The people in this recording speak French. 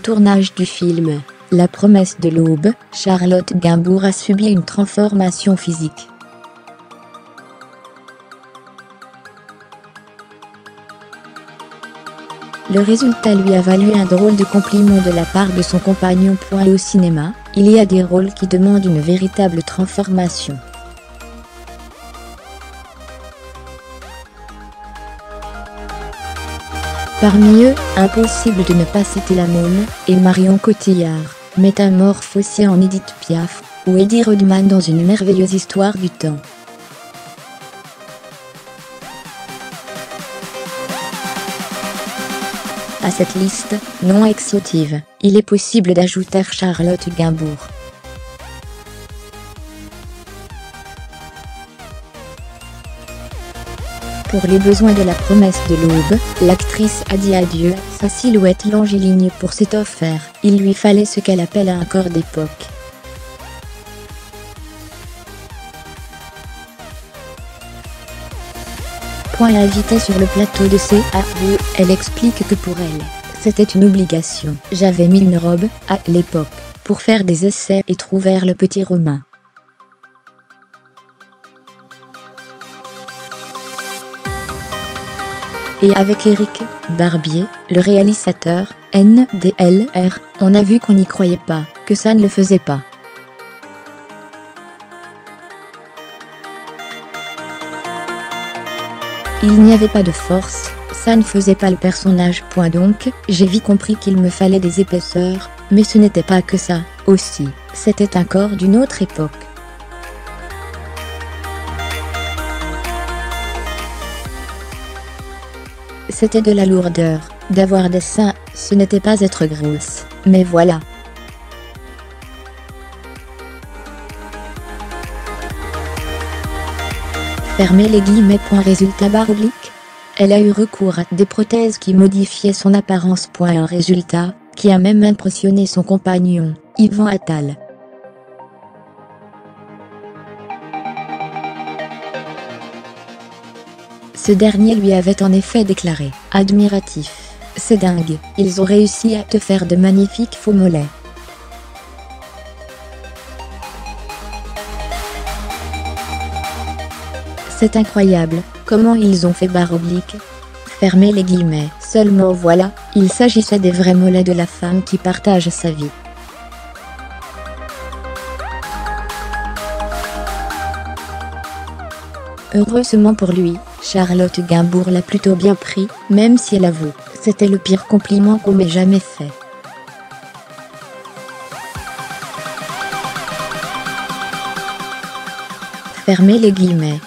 tournage du film La promesse de l'aube, Charlotte Gainsbourg a subi une transformation physique. Le résultat lui a valu un drôle de compliment de la part de son compagnon. Et au cinéma, il y a des rôles qui demandent une véritable transformation. Parmi eux, impossible de ne pas citer la Môme et Marion Cotillard, métamorphosée en Édith Piaf, ou Eddie Redmayne dans Une merveilleuse histoire du temps. À cette liste, non exhaustive, il est possible d'ajouter Charlotte Gainsbourg. Pour les besoins de La promesse de l'aube, l'actrice a dit adieu à sa silhouette longiligne pour s'être offert. Il lui fallait ce qu'elle appelle un corps d'époque. Invitée sur le plateau de CAE, elle explique que pour elle, c'était une obligation. J'avais mis une robe, à l'époque, pour faire des essais et trouver le petit Romain. Et avec Éric Barbier, le réalisateur, NDLR, on a vu qu'on n'y croyait pas, que ça ne le faisait pas. Il n'y avait pas de force, ça ne faisait pas le personnage. Donc, j'ai vite compris qu'il me fallait des épaisseurs, mais ce n'était pas que ça, aussi, c'était un corps d'une autre époque. C'était de la lourdeur, d'avoir des seins, ce n'était pas être grosse, mais voilà. Fermez les guillemets. Résultat baroblique. Elle a eu recours à des prothèses qui modifiaient son apparence. Un résultat qui a même impressionné son compagnon, Yvan Attal. Ce dernier lui avait en effet déclaré, admiratif: c'est dingue, ils ont réussi à te faire de magnifiques faux mollets. C'est incroyable, comment ils ont fait baroblique. Fermez les guillemets. Seulement voilà, il s'agissait des vrais mollets de la femme qui partage sa vie. Heureusement pour lui, Charlotte Gainsbourg l'a plutôt bien pris, même si elle avoue, c'était le pire compliment qu'on m'ait jamais fait. Fermez les guillemets.